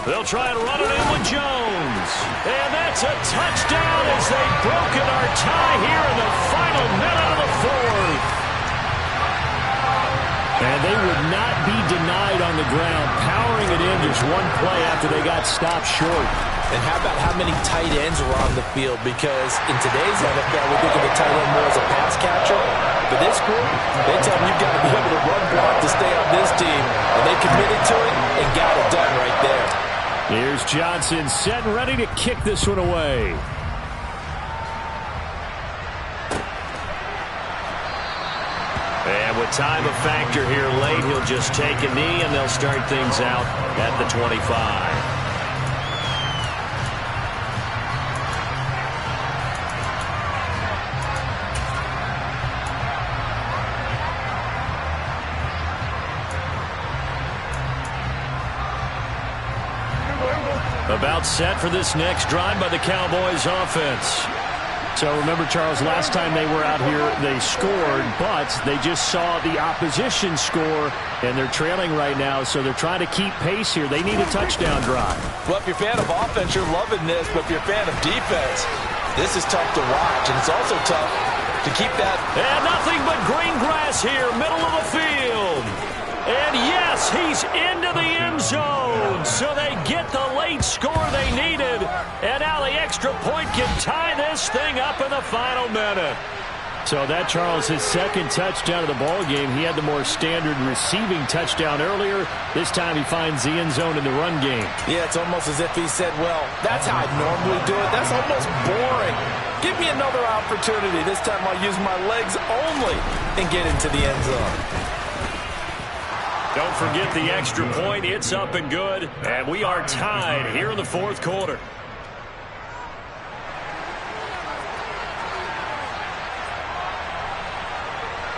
They'll try and run it in with Jones. And that's a touchdown as they've broken our tie here in the final minute of the 4th. And they would not be denied on the ground, powering it in just one play after they got stopped short. And how about how many tight ends were on the field? Because in today's NFL, we think of the tight end more as a pass catcher. But this group, they tell them you've got to be able to run block to stay on this team. And they committed to it and got it done right there. Here's Johnson set and ready to kick this one away. And with time a factor here late, he'll just take a knee and they'll start things out at the 25. About set for this next drive by the Cowboys offense. So remember, Charles, last time they were out here, they scored, but they just saw the opposition score, and they're trailing right now, so they're trying to keep pace here. They need a touchdown drive. Well, if you're a fan of offense, you're loving this, but if you're a fan of defense, this is tough to watch, and it's also tough to keep that. And nothing but green grass here, middle of the field. And yes, he's into the end zone. So they get the late score they needed. And now the extra point can tie this thing up in the final minute. So that, Charles, his 2nd touchdown of the ball game. He had the more standard receiving touchdown earlier. This time he finds the end zone in the run game. Yeah, it's almost as if he said, well, that's how I normally do it. That's almost boring. Give me another opportunity. This time I'll use my legs only and get into the end zone. Don't forget the extra point. It's up and good. And we are tied here in the 4th quarter.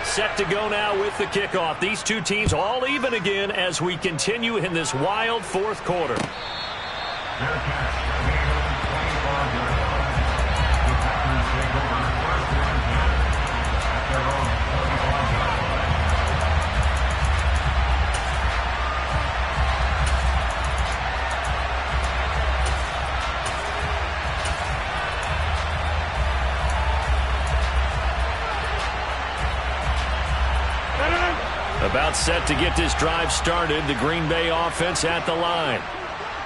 Set to go now with the kickoff. These two teams all even again as we continue in this wild 4th quarter. About set to get this drive started. The Green Bay offense at the line.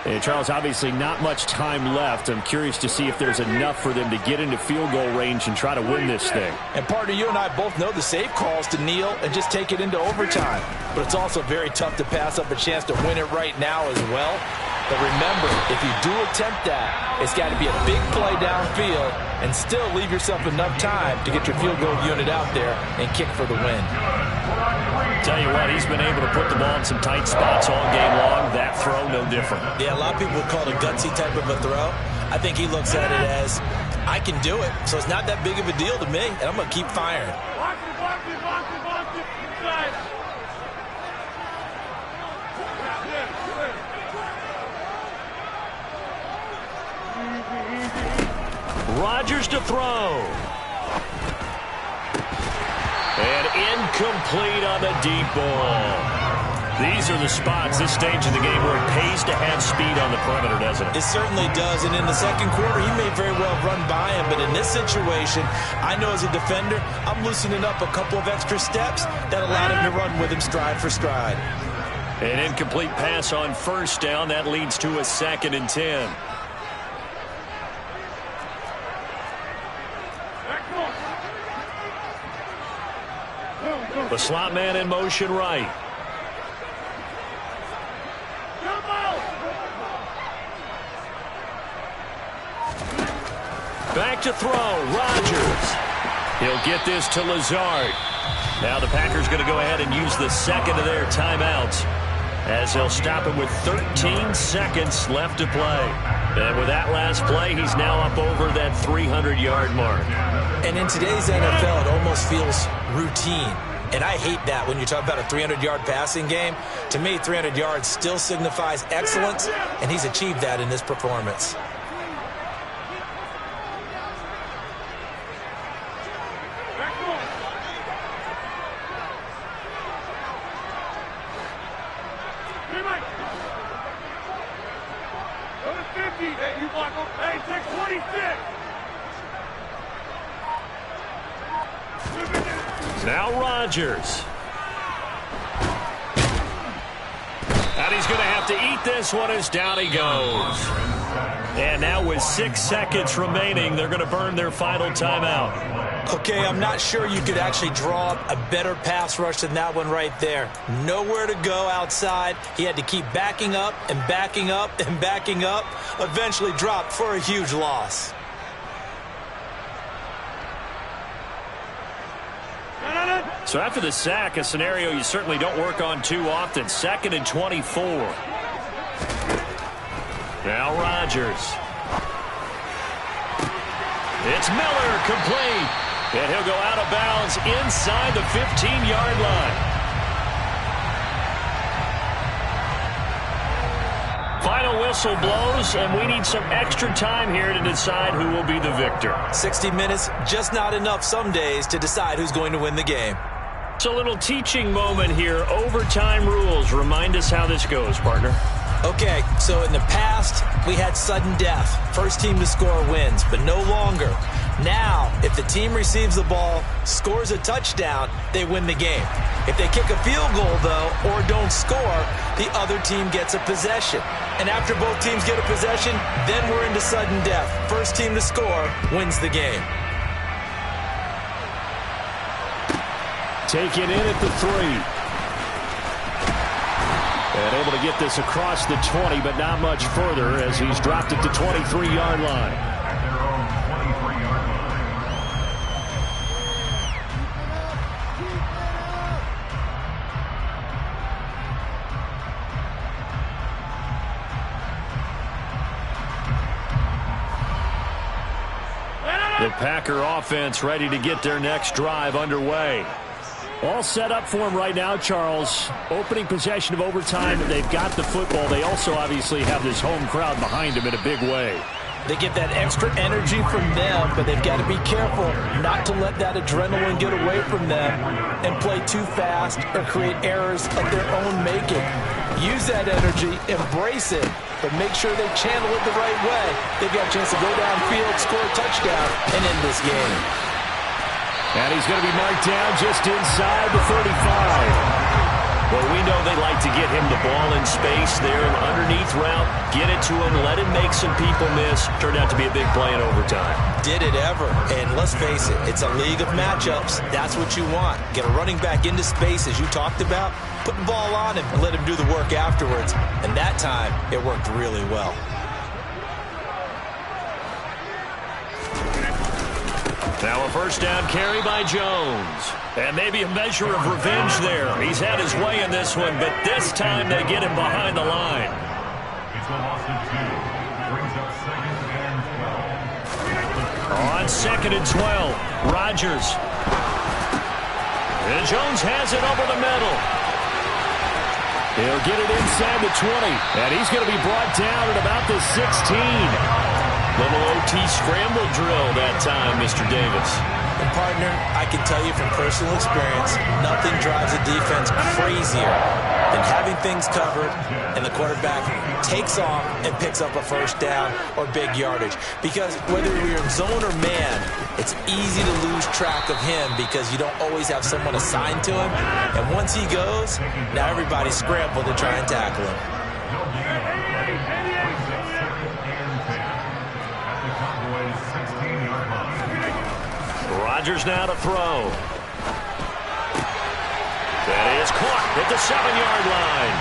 And Charles, obviously not much time left. I'm curious to see if there's enough for them to get into field goal range and try to win this thing. And partner, you and I both know the safe calls to kneel and just take it into overtime. But it's also very tough to pass up a chance to win it right now as well. But remember, if you do attempt that, it's got to be a big play downfield and still leave yourself enough time to get your field goal unit out there and kick for the win. Tell you what, he's been able to put the ball in some tight spots all game long. That throw, no different. Yeah, a lot of people would call it a gutsy type of a throw. I think he looks at it as, I can do it, so it's not that big of a deal to me, and I'm going to keep firing. Rodgers to throw. And incomplete on the deep ball. These are the spots, this stage of the game, where it pays to have speed on the perimeter, doesn't it? It certainly does, and in the second quarter, he may very well run by him, but in this situation, I know as a defender, I'm loosening up a couple of extra steps that allowed him to run with him stride for stride. An incomplete pass on first down. That leads to a 2nd and 10. The slot man in motion right. Back to throw. Rodgers. He'll get this to Lazard. Now the Packers going to go ahead and use the second of their timeouts as they'll stop him with 13 seconds left to play. And with that last play, he's now up over that 300-yard mark. And in today's NFL, it almost feels routine. And I hate that when you talk about a 300-yard passing game. To me, 300 yards still signifies excellence, and he's achieved that in this performance. Now Rodgers. And he's going to have to eat this one as down he goes. And now with 6 seconds remaining, they're going to burn their final timeout. Okay, I'm not sure you could actually draw up a better pass rush than that one right there. Nowhere to go outside. He had to keep backing up and backing up and backing up. Eventually dropped for a huge loss. So after the sack, a scenario you certainly don't work on too often. 2nd and 24. Now Rodgers. It's Miller, complete. And he'll go out of bounds inside the 15-yard line. Final whistle blows, and we need some extra time here to decide who will be the victor. 60 minutes, just not enough some days to decide who's going to win the game. It's a little teaching moment here. Overtime rules. Remind us how this goes, partner. Okay, so in the past, we had sudden death. First team to score wins, but no longer. Now, if the team receives the ball, scores a touchdown, they win the game. If they kick a field goal, though, or don't score, the other team gets a possession. And after both teams get a possession, then we're into sudden death. First team to score wins the game. Taken in at the 3. And able to get this across the 20, but not much further as he's dropped it to 23-yard line. The Packer offense ready to get their next drive underway. All set up for him right now, Charles. Opening possession of overtime. They've got the football. They also obviously have this home crowd behind them in a big way. They get that extra energy from them, but they've got to be careful not to let that adrenaline get away from them and play too fast or create errors of their own making. Use that energy, embrace it, but make sure they channel it the right way. They've got a chance to go downfield, score a touchdown, and end this game. And he's going to be marked down just inside the 35. Well, we know they like to get him the ball in space there, an underneath route, get it to him, let him make some people miss. Turned out to be a big play in overtime. Did it ever. And let's face it, it's a league of matchups. That's what you want. Get a running back into space, as you talked about, put the ball on him and let him do the work afterwards. And that time, it worked really well. Now a first down carry by Jones. And maybe a measure of revenge there. He's had his way in this one, but this time they get him behind the line. On 2nd and 12, Rodgers. And Jones has it over the middle. He'll get it inside the 20, and he's going to be brought down at about the 16. Little OT scramble drill that time, Mr. Davis. And partner, I can tell you from personal experience, nothing drives a defense crazier than having things covered and the quarterback takes off and picks up a first down or big yardage. Because whether you're in zone or man, it's easy to lose track of him because you don't always have someone assigned to him. And once he goes, now everybody's scrambling to try and tackle him. Rodgers now to throw. That is caught at the 7-yard line.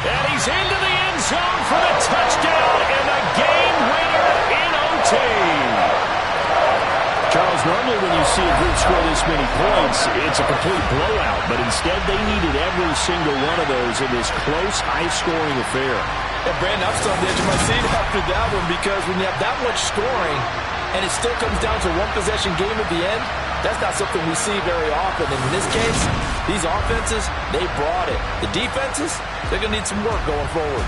And he's into the end zone for the touchdown and the game winner in OT. Charles, normally when you see a group score this many points, it's a complete blowout. But instead, they needed every single one of those in this close, high-scoring affair. And Brandon, I'm still on the edge of my seat after that one because when you have that much scoring and it still comes down to one-possession game at the end, that's not something we see very often. And in this case, these offenses, they brought it. The defenses, they're going to need some work going forward.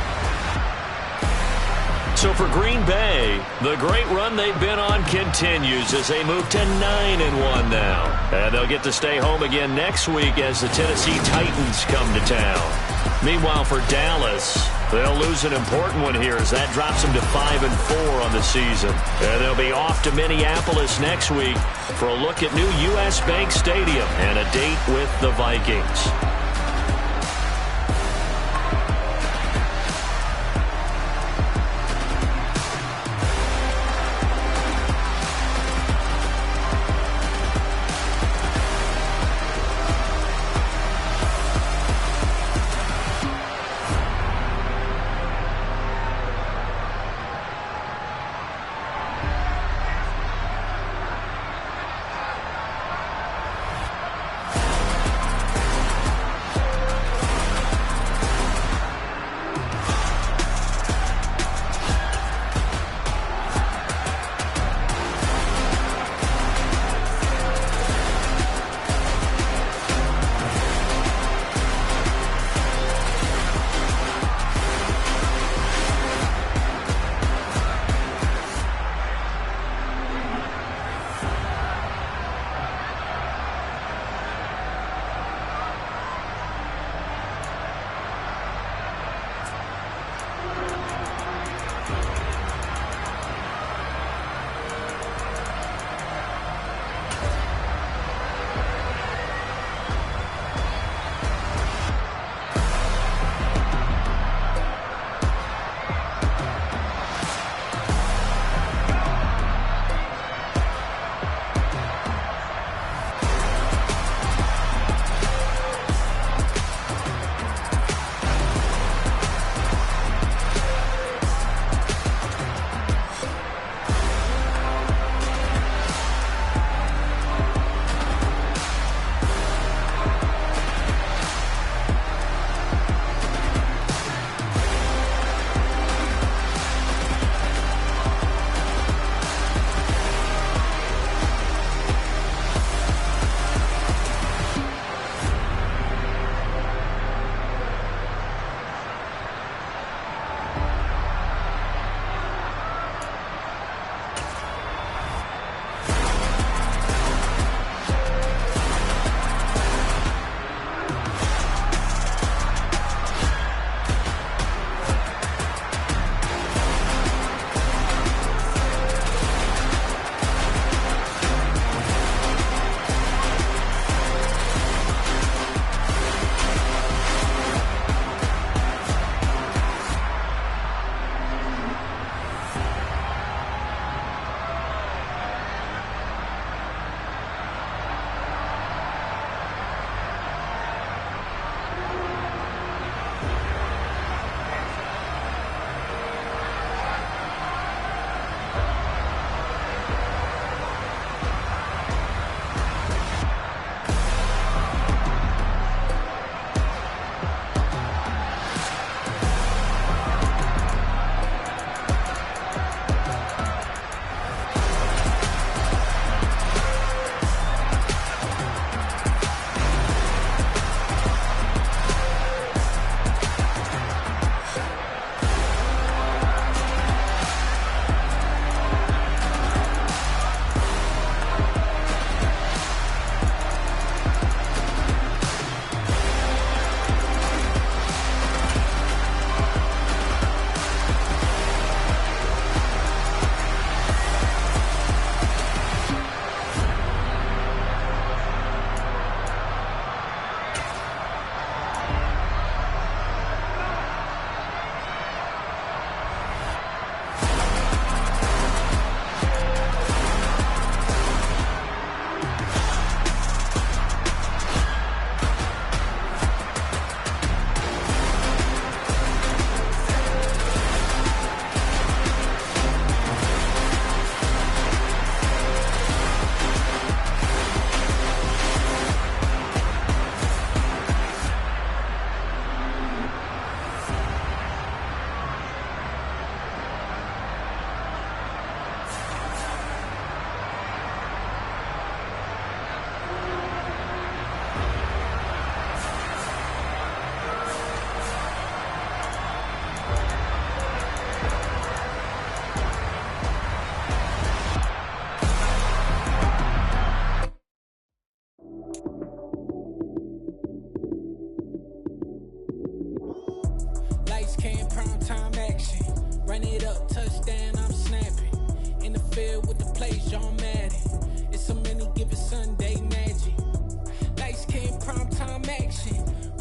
So for Green Bay, the great run they've been on continues as they move to 9-1 now. And they'll get to stay home again next week as the Tennessee Titans come to town. Meanwhile, for Dallas, they'll lose an important one here as that drops them to 5-4 on the season. And they'll be off to Minneapolis next week for a look at new U.S. Bank Stadium and a date with the Vikings.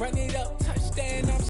run it up.